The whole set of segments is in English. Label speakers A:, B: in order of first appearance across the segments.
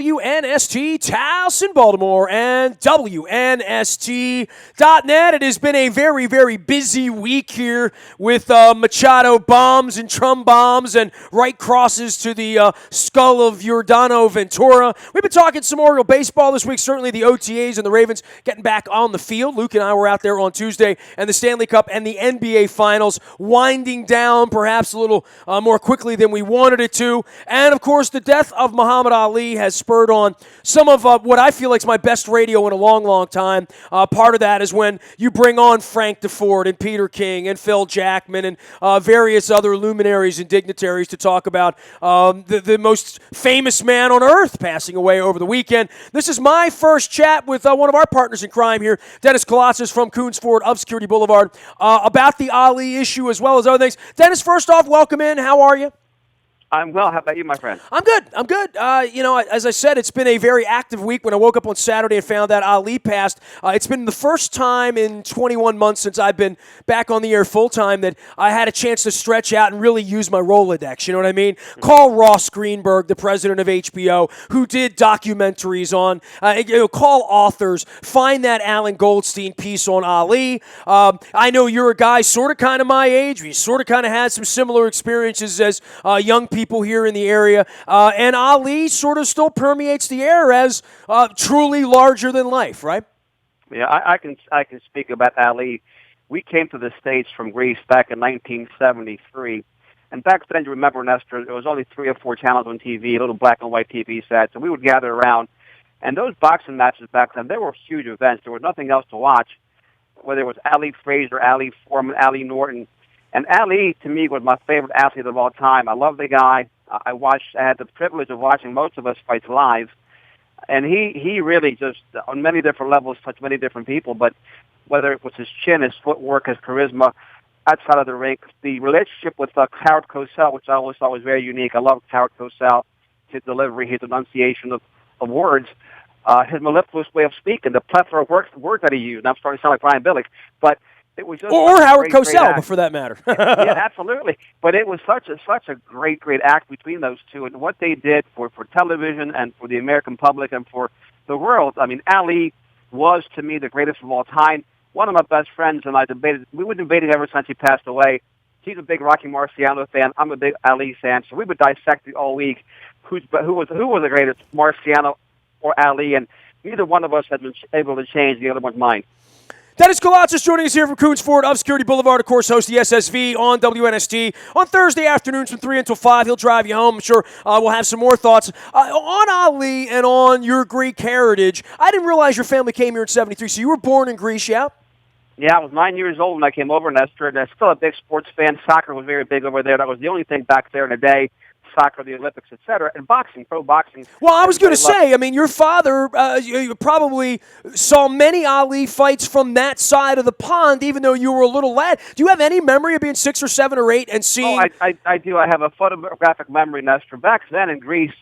A: WNST Towson, Baltimore, and WNST.net. It has been a very, very busy week here with Machado bombs and Trump bombs and right crosses to the skull of Giordano Ventura. We've been talking some Oriole baseball this week, certainly the OTAs and the Ravens getting back on the field. Luke and I were out there on Tuesday, and the Stanley Cup and the NBA Finals winding down perhaps a little more quickly than we wanted it to. And, of course, the death of Muhammad Ali has spurred on some of what I feel like is my best radio in a long, long time. Part of that is when you bring on Frank DeFord and Peter King and Phil Jackman and various other luminaries and dignitaries to talk about the most famous man on earth passing away over the weekend. This is my first chat with one of our partners in crime here, Dennis Koulatsos from Coons Ford of Security Boulevard, about the Ali issue as well as other things. Dennis, first off, welcome in. How are you?
B: I'm well. How about you, my friend?
A: I'm good. As I said, it's been a very active week. When I woke up on Saturday and found that Ali passed, it's been the first time in 21 months since I've been back on the air full-time that I had a chance to stretch out and really use my Rolodex. You know what I mean? Mm-hmm. Call Ross Greenberg, the president of HBO, who did documentaries on, call authors, find that Alan Goldstein piece on Ali. I know you're a guy sort of kind of my age. We sort of kind of had some similar experiences as young people here in the area, and Ali sort of still permeates the air as truly larger than life, right?
B: Yeah, I can speak about Ali. We came to the States from Greece back in 1973, and back then, you remember, Nestor, there was only 3 or 4 channels on TV, little black and white TV sets, and we would gather around, and those boxing matches back then, they were huge events. There was nothing else to watch, whether it was Ali Frazier, Ali Foreman, Ali Norton. And Ali, to me, was my favorite athlete of all time. I love the guy. I had the privilege of watching most of us fights live. And he really just, on many different levels, touched many different people. But whether it was his chin, his footwork, his charisma, outside of the ring, the relationship with Howard Cosell, which I always thought was very unique. I loved Howard Cosell, his delivery, his enunciation of words, his mellifluous way of speaking, the plethora of words that he used. And I'm starting to sound like Brian Billick. But it was just
A: or Howard Cosell, for that matter.
B: Yeah, absolutely. But it was such a great act between those two, and what they did for television and for the American public and for the world. I mean, Ali was, to me, the greatest of all time. One of my best friends and I debated. We were debating ever since he passed away. He's a big Rocky Marciano fan. I'm a big Ali fan. So we would dissect it all week. Who was the greatest, Marciano or Ali? And neither one of us had been able to change the other one's mind.
A: Dennis Koulatsos joining us here from Coons Ford of Security Boulevard, of course, host the SSV on WNST on Thursday afternoons from 3 until 5. He'll drive you home. I'm sure we'll have some more thoughts. On Ali and on your Greek heritage, I didn't realize your family came here in 73, so you were born in Greece, yeah?
B: Yeah, I was 9 years old when I came over, Nestor, and I'm still a big sports fan. Soccer was very big over there. That was the only thing back there in the day. Soccer, the Olympics, etc., and boxing, pro boxing.
A: Well, I was going to say, I mean, your father you probably saw many Ali fights from that side of the pond, even though you were a little lad. Do you have any memory of being 6 or 7 or 8 and seeing?
B: Oh, I do. I have a photographic memory, Nestor. Back then in Greece,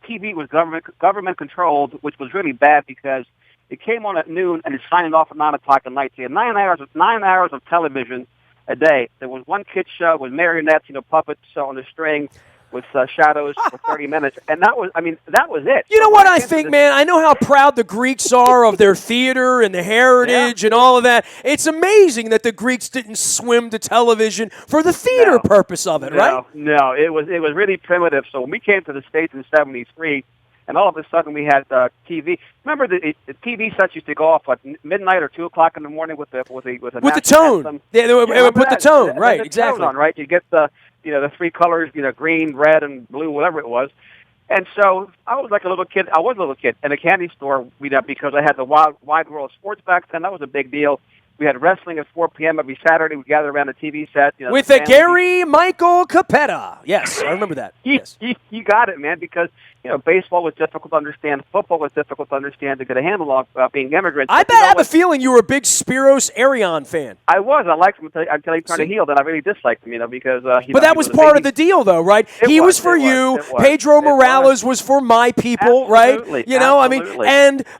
B: TV was government controlled, which was really bad because it came on at noon and it signed off at 9 o'clock at night. So you had 9 hours of television a day. There was one kid show with marionettes, puppets on the string, with shadows for 30 minutes. And that was it.
A: You know what I think, man? I know how proud the Greeks are of their theater and the heritage and all of that. It's amazing that the Greeks didn't swim to television for the theater purpose of it, right?
B: No, it was really primitive. So when we came to the States in 73, and all of a sudden we had TV. Remember the TV sets used to go off at midnight or 2 o'clock in the morning with the
A: tone.
B: Anthem.
A: Yeah, they would put the tone, right? Exactly.
B: Tone on, right? You get the 3 colors, green, red, and blue, whatever it was. And so I was like a little kid. I was a little kid in a candy store, because I had the wide world of sports back then. That was a big deal. We had wrestling at 4 p.m. every Saturday. We gathered around the TV set.
A: With Gary Michael Capetta. Yes, I remember that. Yes.
B: You got it, man, because baseball was difficult to understand. Football was difficult to understand to get a handle on being immigrants.
A: I have a feeling you were a big Spiros Arion fan.
B: I was. I liked him until he turned heel. Then I really disliked him, because
A: but that was part of the deal, though, right? He was for you. Pedro Morales was for my people, right?
B: Absolutely.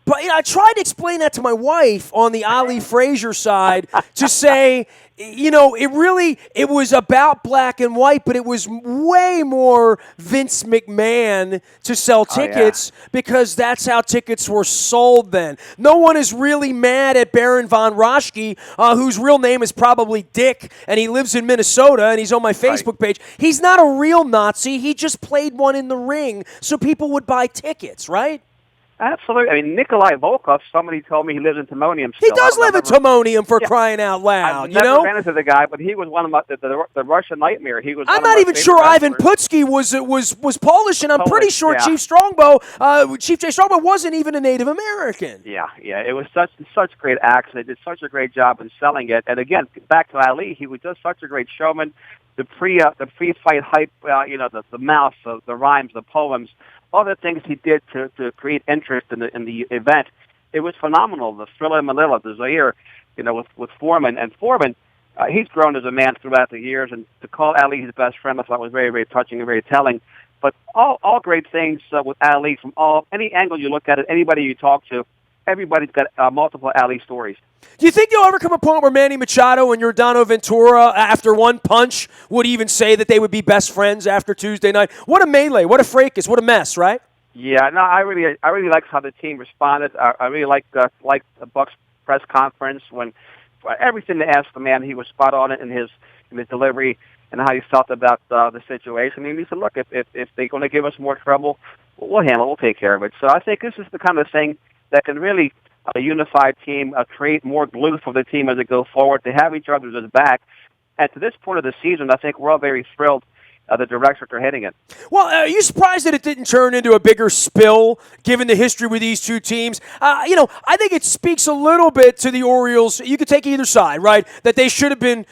A: But I tried to explain that to my wife on the Ali Frazier side. side to say, it was about black and white, but it was way more Vince McMahon to sell tickets because that's how tickets were sold then. No one is really mad at Baron von Raschke, whose real name is probably Dick, and he lives in Minnesota, and he's on my Facebook page. He's not a real Nazi. He just played one in the ring so people would buy tickets, right?
B: Absolutely. I mean, Nikolai Volkov, somebody told me he lives in Timonium still.
A: He does live in Timonium, for crying out loud,
B: I've never ran into the guy, but he was one of the Russian nightmare. He was.
A: I'm not even sure Ivan Putski was Polish, and I'm pretty sure Chief Jay Strongbow wasn't even a Native American.
B: Yeah. It was such great acts. They did such a great job in selling it. And again, back to Ali, he was just such a great showman. The pre-fight hype, the mouth, the rhymes, the poems, all the things he did to create interest in the event. It was phenomenal. The Thriller in Manila, the Zaire, with Foreman. And Foreman, he's grown as a man throughout the years, and to call Ali his best friend, I thought was very, very touching and very telling. But all great things with Ali from any angle you look at it, anybody you talk to, everybody's got multiple Ali stories.
A: Do you think there'll ever come a point where Manny Machado and Giordano Ventura, after one punch, would even say that they would be best friends after Tuesday night? What a melee, what a fracas, what a mess, right?
B: Yeah, no, I really liked how the team responded. I really liked the Bucks press conference when everything they asked the man, he was spot on in his delivery and how he felt about the situation. And he said, "Look, if they're going to give us more trouble, we'll handle it. We'll take care of it." So I think this is the kind of thing that can really a unified team, create more glue for the team as they go forward, to have each other's back. And to this point of the season, I think we're all very thrilled the direction they're heading in.
A: Well, are you surprised that it didn't turn into a bigger spill, given the history with these two teams? I think it speaks a little bit to the Orioles. You could take either side, right? That they should have been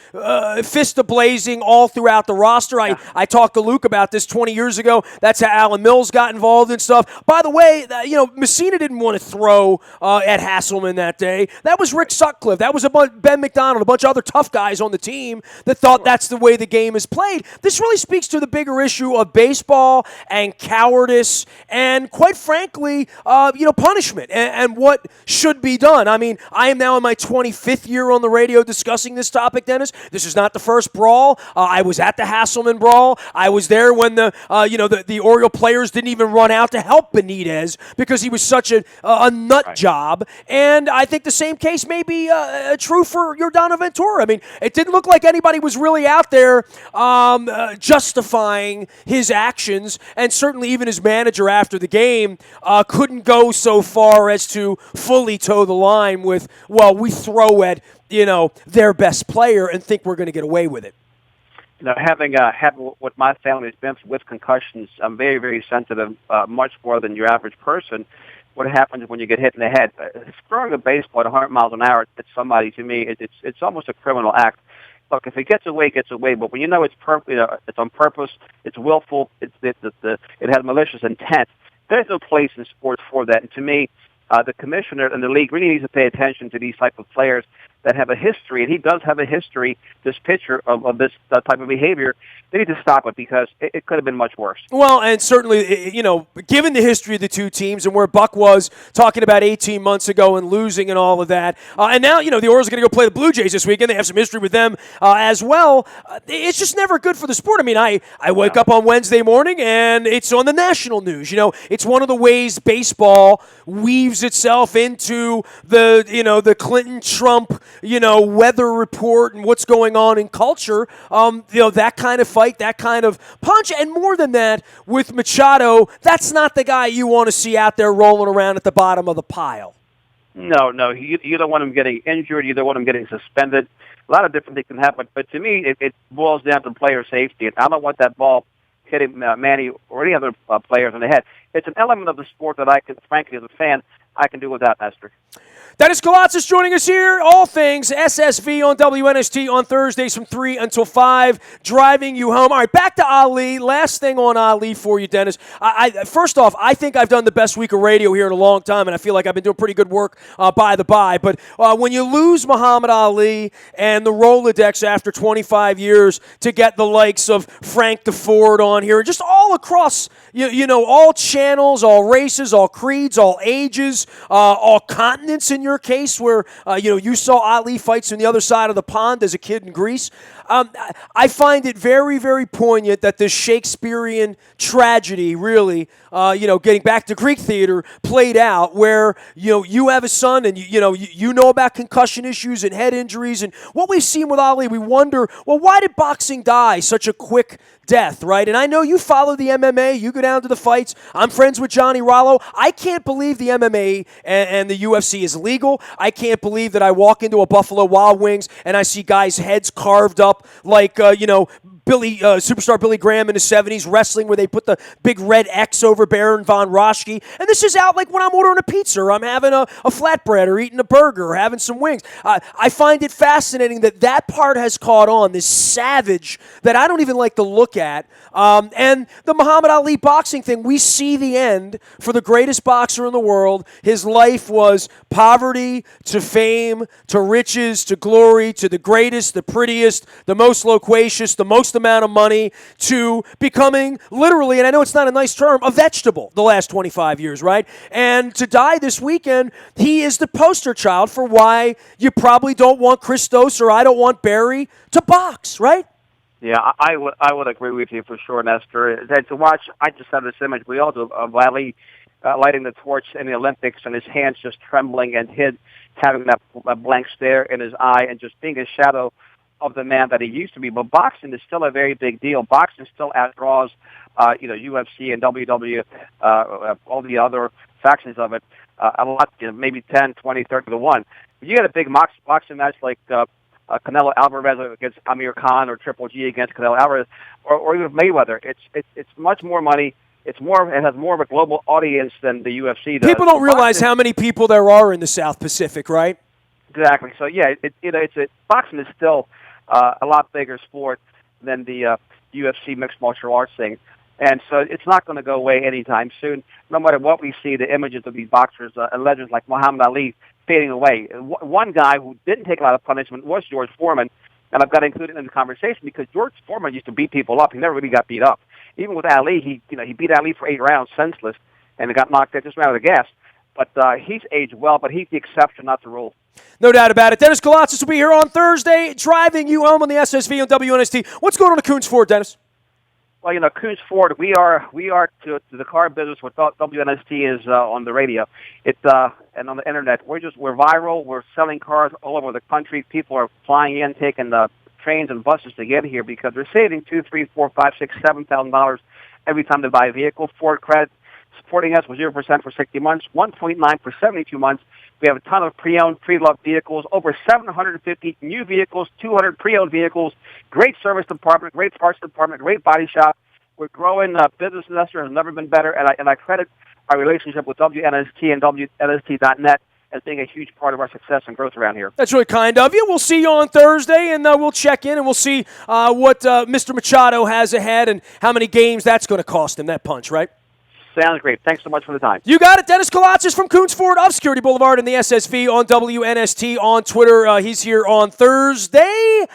A: fist a-blazing all throughout the roster. I talked to Luke about this 20 years ago. That's how Alan Mills got involved and stuff. By the way, Messina didn't want to throw at Hasselman that day. That was Rick Sutcliffe. That was Ben McDonald, a bunch of other tough guys on the team that thought that's the way the game is played. This really speaks to the bigger issue of baseball and cowardice and, quite frankly, punishment and what should be done. I mean, I am now in my 25th year on the radio discussing this topic, Dennis. This is not the first brawl. I was at the Hasselman brawl. I was there when the Oriole players didn't even run out to help Benitez because he was such a nut job. And I think the same case may be true for Giordano Ventura. I mean, it didn't look like anybody was really out there justifying his actions, and certainly even his manager after the game couldn't go so far as to fully toe the line with, well, we throw at their best player and think we're going to get away with it.
B: Having what my family's been through with concussions, I'm very, very sensitive, much more than your average person. What happens when you get hit in the head? Throwing a baseball at 100 miles an hour at somebody, to me, it's almost a criminal act. Look, if it gets away, it gets away. But when it's it's on purpose, it's willful, it has malicious intent. There's no place in sports for that. And to me, the commissioner and the league really needs to pay attention to these type of players that have a history, and he does have a history, this pitcher, of this type of behavior. They need to stop it because it could have been much worse.
A: Well, and certainly, given the history of the two teams and where Buck was talking about 18 months ago and losing and all of that, and now, the Orioles are going to go play the Blue Jays this weekend. They have some history with them as well. It's just never good for the sport. I mean, I wake up on Wednesday morning and it's on the national news. It's one of the ways baseball weaves itself into the Clinton-Trump, weather report and what's going on in culture. That kind of fight, that kind of punch. And more than that, with Machado, that's not the guy you want to see out there rolling around at the bottom of the pile.
B: No. You don't want him getting injured. You don't want him getting suspended. A lot of different things can happen. But to me, it boils down to player safety. And I don't want that ball hitting Manny or any other players in the head. It's an element of the sport that I can, frankly, as a fan, I can do without, Esther.
A: Dennis Koulatsos joining us here. All things SSV on WNST on Thursdays from 3 until 5, driving you home. All right, back to Ali. Last thing on Ali for you, Dennis. First off, I think I've done the best week of radio here in a long time, and I feel like I've been doing pretty good work by the by. But when you lose Muhammad Ali and the Rolodex after 25 years to get the likes of Frank DeFord on here, just all across, all channels, all races, all creeds, all ages, all continents in your case, where you saw Ali fights on the other side of the pond as a kid in Greece. I find it very, very poignant that this Shakespearean tragedy really, getting back to Greek theater, played out where, you have a son and, you know about concussion issues and head injuries. And what we've seen with Ali, we wonder, well, why did boxing die such a quick death, right? And I know you follow the MMA. You go down to the fights. I'm friends with Johnny Rollo. I can't believe the MMA and the UFC is legal. I can't believe that I walk into a Buffalo Wild Wings and I see guys' heads carved up like, superstar Billy Graham in the 70s wrestling, where they put the big red X over Baron von Raschke. And this is out like when I'm ordering a pizza or I'm having a flatbread or eating a burger or having some wings. I find it fascinating that part has caught on, this savage that I don't even like to look at. And the Muhammad Ali boxing thing, we see the end for the greatest boxer in the world. His life was poverty to fame to riches to glory to the greatest, the prettiest, the most loquacious, the most amount of money, to becoming literally, and I know it's not a nice term, a vegetable the last 25 years, right? And to die this weekend, he is the poster child for why you probably don't want Christos or I don't want Barry to box, right?
B: Yeah, I would agree with you for sure, Nestor. And to watch, I just have this image, we all do, of Ali lighting the torch in the Olympics and his hands just trembling and having that blank stare in his eye and just being a shadow of the man that he used to be. But boxing is still a very big deal. Boxing still outdraws, UFC and WW, all the other factions of it, a lot, maybe 10, 20, 30 to 1. If you get a big boxing match like Canelo Alvarez against Amir Khan or Triple G against Canelo Alvarez, or even Mayweather, it's much more money. It has more of a global audience than the UFC does.
A: People don't realize how many people there are in the South Pacific, right?
B: Exactly. So yeah, boxing is still a lot bigger sport than the UFC mixed martial arts thing, and so it's not going to go away anytime soon. No matter what we see, the images of these boxers and legends like Muhammad Ali fading away. One guy who didn't take a lot of punishment was George Foreman, and I've got to include it in the conversation because George Foreman used to beat people up. He never really got beat up. Even with Ali, he beat Ali for 8 rounds senseless, and got knocked out, just ran out of gas. But he's aged well, but he's the exception, not the rule.
A: No doubt about it. Dennis Koulatsos will be here on Thursday, driving you home on the SSV on WNST. What's going on at Coons Ford, Dennis?
B: Well, Coons Ford, we are to the car business what WNST is on the radio. And on the internet. We're viral. We're selling cars all over the country. People are flying in, taking the trains and buses to get here because they're saving $2,000, $3,000, $4,000, $6,000, $7,000 every time they buy a vehicle. Ford Credit supporting us with 0% for 60 months, 1.9 for 72 months. We have a ton of pre-owned, pre-loved vehicles, over 750 new vehicles, 200 pre-owned vehicles, great service department, great parts department, great body shop. We're growing. Business investor has never been better, and I credit our relationship with WNST and WNST.net as being a huge part of our success and growth around here.
A: That's really kind of you. We'll see you on Thursday, and we'll check in, and we'll see what Mr. Machado has ahead and how many games that's going to cost him, that punch, right?
B: Sounds great. Thanks so much for the time.
A: You got it. Dennis Koulatsos from Coons Ford of Security Boulevard and the SSV on WNST on Twitter. He's here on Thursday.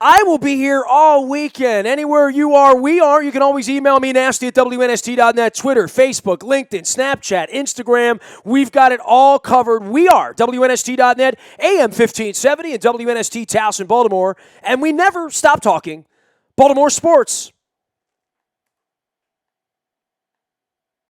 A: I will be here all weekend. Anywhere you are, we are. You can always email me, nasty at WNST.net, Twitter, Facebook, LinkedIn, Snapchat, Instagram. We've got it all covered. We are WNST.net, AM 1570 and WNST Towson, Baltimore. And we never stop talking Baltimore sports.